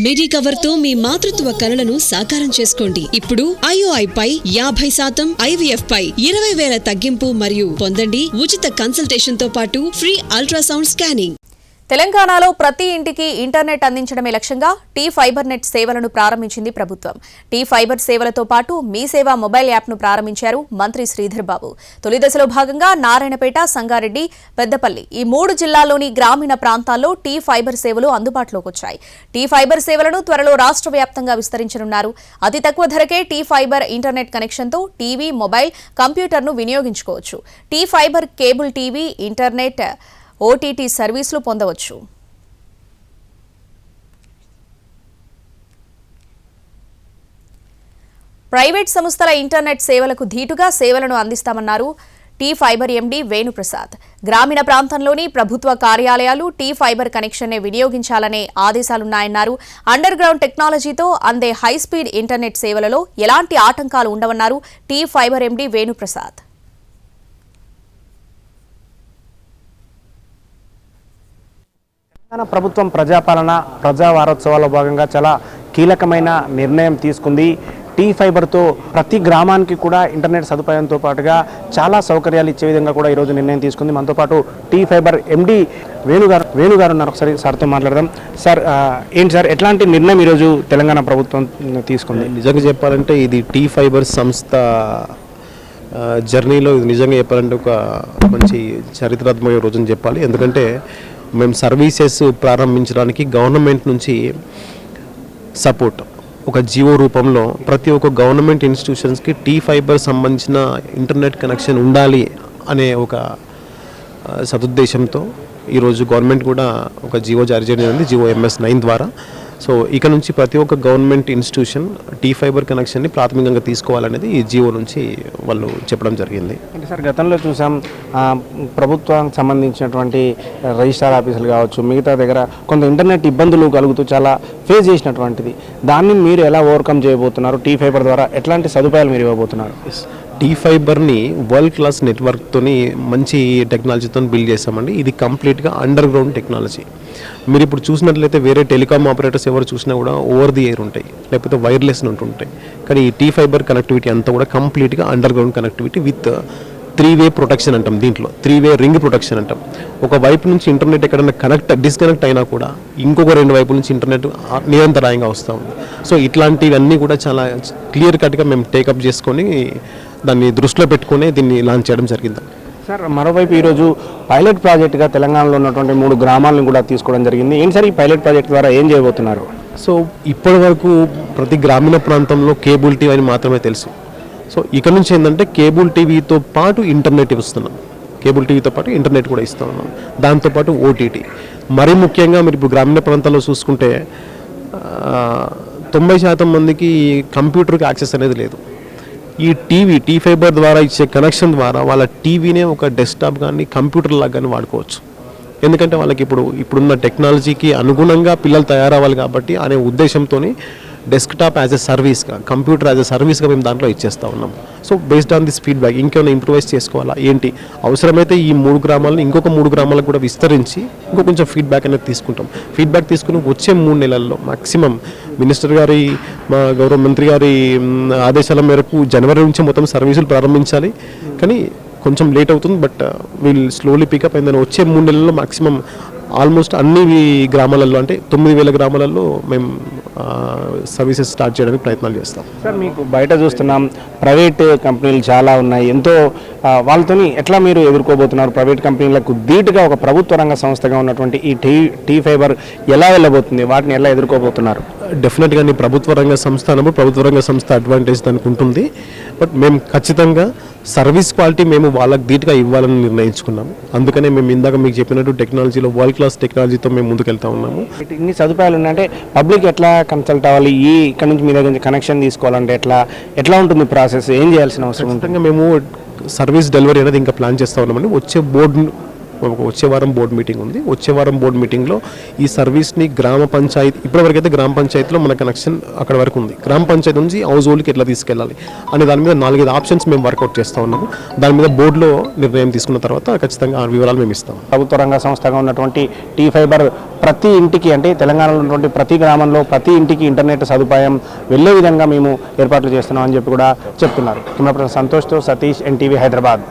Medicover తో మీ మాతృత్వ కలలను సాకారం చేసుకోండి. ఇప్పుడు IOI పై 50%, IVF పై 20,000 తగ్గింపు మరియు పొందండి ఉచిత కన్సల్టేషన్ తో పాటు ఫ్రీ అల్ట్రాసౌండ్ స్కానింగ్. తెలంగాణలో ప్రతి ఇంటికి ఇంటర్నెట్ అందించడమే లక్ష్యంగా T-ఫైబర్ నెట్ సేవలను ప్రారంభించింది ప్రభుత్వం. T-ఫైబర్ సేవలతో పాటు మీ సేవ మొబైల్ యాప్ను ప్రారంభించారు మంత్రి శ్రీధర్ బాబు. తొలి దశలో భాగంగా నారాయణపేట, సంగారెడ్డి, పెద్దపల్లి ఈ 3 జిల్లాల్లోని గ్రామీణ ప్రాంతాల్లో T-ఫైబర్ సేవలు అందుబాటులోకి వచ్చాయి. T-ఫైబర్ సేవలను త్వరలో రాష్ట్ర వ్యాప్తంగా విస్తరించనున్నారు. అతి తక్కువ ధరకే T-ఫైబర్ ఇంటర్నెట్ కనెక్షన్తో టీవీ, మొబైల్, కంప్యూటర్ను వినియోగించుకోవచ్చు. T-ఫైబర్ కేబుల్ టీవీ, ఇంటర్నెట్, OTT సర్వీసులు పొందవచ్చు. ప్రైవేట్ సంస్థల ఇంటర్నెట్ సేవలకు ధీటుగా సేవలను అందిస్తామన్నారు T-ఫైబర్ MD వేణుప్రసాద్. గ్రామీణ ప్రాంతంలోని ప్రభుత్వ కార్యాలయాలు T-ఫైబర్ కనెక్షన్నే వినియోగించాలనే ఆదేశాలున్నాయన్నారు. అండర్ గ్రౌండ్ టెక్నాలజీతో అందే హైస్పీడ్ ఇంటర్నెట్ సేవలలో ఎలాంటి ఆటంకాలు ఉండవన్నారు T-ఫైబర్ MD వేణుప్రసాద్. తెలంగాణ ప్రభుత్వం ప్రజాపాలన, ప్రజా వారోత్సవాల్లో భాగంగా చాలా కీలకమైన నిర్ణయం తీసుకుంది. T-ఫైబర్తో ప్రతి గ్రామానికి కూడా ఇంటర్నెట్ సదుపాయంతో పాటుగా చాలా సౌకర్యాలు ఇచ్చే విధంగా కూడా ఈరోజు నిర్ణయం తీసుకుంది. మనతో పాటు T-ఫైబర్ MD వేణుగారు ఉన్నారు. ఒకసారి సార్తో మాట్లాడదాం. సార్, ఏంటి సార్, ఎట్లాంటి నిర్ణయం ఈరోజు తెలంగాణ ప్రభుత్వం తీసుకుంది? నిజంగా చెప్పాలంటే ఇది T-ఫైబర్ సంస్థ జర్నీలో ఇది నిజంగా చెప్పాలంటే ఒక మంచి చరిత్రాత్మక రోజుని చెప్పాలి. ఎందుకంటే మేము సర్వీసెస్ ప్రారంభించడానికి గవర్నమెంట్ నుంచి సపోర్ట్ ఒక జియో రూపంలో ప్రతి ఒక్క గవర్నమెంట్ ఇన్స్టిట్యూషన్స్కి T-ఫైబర్ సంబంధించిన ఇంటర్నెట్ కనెక్షన్ ఉండాలి అనే ఒక సదుద్దేశంతో ఈరోజు గవర్నమెంట్ కూడా ఒక జియో జారీ చేయడం జియో MS9 ద్వారా. సో ఇక నుంచి ప్రతి ఒక్క గవర్నమెంట్ ఇన్స్టిట్యూషన్ T-ఫైబర్ కనెక్షన్ని ప్రాథమికంగా తీసుకోవాలనేది ఈ జియో నుంచి వాళ్ళు చెప్పడం జరిగింది. అంటే సార్, గతంలో చూసాం ప్రభుత్వానికి సంబంధించినటువంటి రిజిస్ట్రార్ ఆఫీసులు కావచ్చు, మిగతా దగ్గర కొంత ఇంటర్నెట్ ఇబ్బందులు కలుగుతూ చాలా ఫేస్ చేసినటువంటిది. దాన్ని మీరు ఎలా ఓవర్కమ్ చేయబోతున్నారు? T-ఫైబర్ ద్వారా ఎట్లాంటి సదుపాయాలు మీరు ఇవ్వబోతున్నారు? T-ఫైబర్ని వరల్డ్ క్లాస్ నెట్వర్క్తోని మంచి టెక్నాలజీతో బిల్డ్ చేస్తామండి. ఇది కంప్లీట్గా అండర్ గ్రౌండ్ టెక్నాలజీ. మీరు ఇప్పుడు చూసినట్లయితే వేరే టెలికామ్ ఆపరేటర్స్ ఎవరు చూసినా కూడా ఓవర్ ది ఎయిర్ ఉంటాయి, లేకపోతే వైర్లెస్ ఉంటుంటాయి. కానీ ఈ T-ఫైబర్ కనెక్టివిటీ అంతా కూడా కంప్లీట్గా అండర్ గ్రౌండ్ కనెక్టివిటీ విత్ 3-వే ప్రొటెక్షన్ అంటాం. దీంట్లో 3-వే రింగ్ ప్రొటెక్షన్ అంటాం. ఒక వైపు నుంచి ఇంటర్నెట్ ఎక్కడైనా డిస్కనెక్ట్ అయినా కూడా ఇంకొక 2 వైపుల నుంచి ఇంటర్నెట్ నిరంతరాయంగా వస్తూ ఉంది. సో ఇట్లాంటివన్నీ కూడా చాలా క్లియర్ కట్గా మేము టేకప్ చేసుకొని దాన్ని దృష్టిలో పెట్టుకుని దీన్ని లాంచ్ చేయడం జరిగింది. సార్, మరోవైపు ఈరోజు పైలట్ ప్రాజెక్టుగా తెలంగాణలో ఉన్నటువంటి 3 గ్రామాలను కూడా తీసుకోవడం జరిగింది. ఏంటి సార్ ఈ పైలట్ ప్రాజెక్ట్ ద్వారా ఏం చేయబోతున్నారు? సో ఇప్పటి వరకు ప్రతి గ్రామీణ ప్రాంతంలో కేబుల్ టీవీ అని మాత్రమే తెలుసు. సో ఇక నుంచి ఏంటంటే కేబుల్ టీవీతో పాటు ఇంటర్నెట్ ఇస్తున్నాం. కేబుల్ టీవీతో పాటు ఇంటర్నెట్ కూడా ఇస్తూ ఉన్నాం. దాంతోపాటు OTT. మరీ ముఖ్యంగా మీరు ఇప్పుడు గ్రామీణ ప్రాంతాల్లో చూసుకుంటే 90% మందికి కంప్యూటర్కి యాక్సెస్ అనేది లేదు. ఈ T-ఫైబర్ ద్వారా ఇచ్చే కనెక్షన్ ద్వారా వాళ్ళ టీవీనే ఒక డెస్క్టాప్ కానీ కంప్యూటర్ లాగా కానీ వాడుకోవచ్చు. ఎందుకంటే వాళ్ళకి ఇప్పుడున్న టెక్నాలజీకి అనుగుణంగా పిల్లలు తయారవ్వాలి కాబట్టి అనే ఉద్దేశంతో డెస్క్టాప్ యాజ్ ఎ సర్వీస్గా, కంప్యూటర్ యాజ్ ఎ సర్వీస్గా మేము దాంట్లో ఇచ్చేస్తూ ఉన్నాం. So based on this feedback ఇంకేమైనా ఇంప్రూవైజ్ చేసుకోవాలా ఏంటి, అవసరమైతే ఈ 3 గ్రామాలను ఇంకొక 3 గ్రామాలకు కూడా విస్తరించి ఇంకో కొంచెం ఫీడ్బ్యాక్ అనేది తీసుకుంటాం. ఫీడ్బ్యాక్ తీసుకుని వచ్చే 3 నెలల్లో మ్యాక్సిమం మినిస్టర్ గారి, మా గౌరవ మంత్రి గారి ఆదేశాల మేరకు జనవరి నుంచి మొత్తం సర్వీసులు ప్రారంభించాలి. కానీ కొంచెం లేట్ అవుతుంది, బట్ వీల్ స్లోలీ పికప్ అయిందని వచ్చే 3 నెలల్లో మ్యాక్సిమం ఆల్మోస్ట్ అన్ని గ్రామాలలో అంటే 9,000 గ్రామాలలో మేము సర్వీసెస్ స్టార్ట్ చేయడానికి ప్రయత్నాలు చేస్తాం. సార్, మీకు బయట చూస్తున్నాం ప్రైవేట్ కంపెనీలు చాలా ఉన్నాయి. ఎంతో వాళ్ళతోని ఎట్లా మీరు ఎదుర్కోబోతున్నారు? ప్రైవేట్ కంపెనీలకు ధీటుగా ఒక ప్రభుత్వ రంగ సంస్థగా ఉన్నటువంటి ఈ T-ఫైబర్ ఎలా వెళ్ళబోతుంది? వాటిని ఎలా ఎదుర్కోబోతున్నారు? డెఫినెట్గా ప్రభుత్వ రంగ సంస్థ అన్నప్పుడు ప్రభుత్వ రంగ సంస్థ అడ్వాంటేజ్ దానికి ఉంటుంది. బట్ మేము ఖచ్చితంగా సర్వీస్ క్వాలిటీ మేము వాళ్ళకి ధీటుగా ఇవ్వాలని నిర్ణయించుకున్నాము. అందుకనే మేము ఇందాక మీకు చెప్పినట్టు టెక్నాలజీలో వరల్డ్ క్లాస్ టెక్నాలజీతో మేము ముందుకెళ్తా ఉన్నాము. ఇన్ని సదుపాయాలు ఉన్నాయంటే పబ్లిక్ ఎట్లా కన్సల్ట్ అవ్వాలి? ఇక్కడ నుంచి మీ దగ్గర నుంచి కనెక్షన్ తీసుకోవాలంటే ఎట్లా ఉంటుంది ప్రాసెస్? ఏం చేయాల్సిన అవసరం? ఖచ్చితంగా మేము సర్వీస్ డెలివరీ అనేది ఇంకా ప్లాన్ చేస్తూ ఉన్నామండి. వచ్చే వచ్చే వారం బోర్డు మీటింగ్ ఉంది. వచ్చే వారం బోర్డు మీటింగ్లో ఈ సర్వీస్ని గ్రామ పంచాయతీ, ఇప్పటివరకు అయితే గ్రామ పంచాయతీలో మన కనెక్షన్ అక్కడ వరకు ఉంది. గ్రామ పంచాయతీ నుంచి హౌస్ హోల్డ్కి ఎట్లా తీసుకెళ్ళాలి అనే దాని మీద 4-5 ఆప్షన్స్ మేము వర్కౌట్ చేస్తూ ఉన్నాము. దాని మీద బోర్డులో నిర్ణయం తీసుకున్న తర్వాత ఖచ్చితంగా ఆ వివరాలు మేము ఇస్తాం. ప్రభుత్వ రంగ సంస్థగా ఉన్నటువంటి టీ ఫైబర్ ప్రతి ఇంటికి, అంటే తెలంగాణలో ఉన్నటువంటి ప్రతి గ్రామంలో ప్రతి ఇంటికి ఇంటర్నెట్ సదుపాయం వెళ్ళే విధంగా మేము ఏర్పాట్లు చేస్తున్నామని చెప్పి కూడా చెప్తున్నారు. కెమెరా పర్సన్ సంతోష్తో సతీష్, NTV హైదరాబాద్.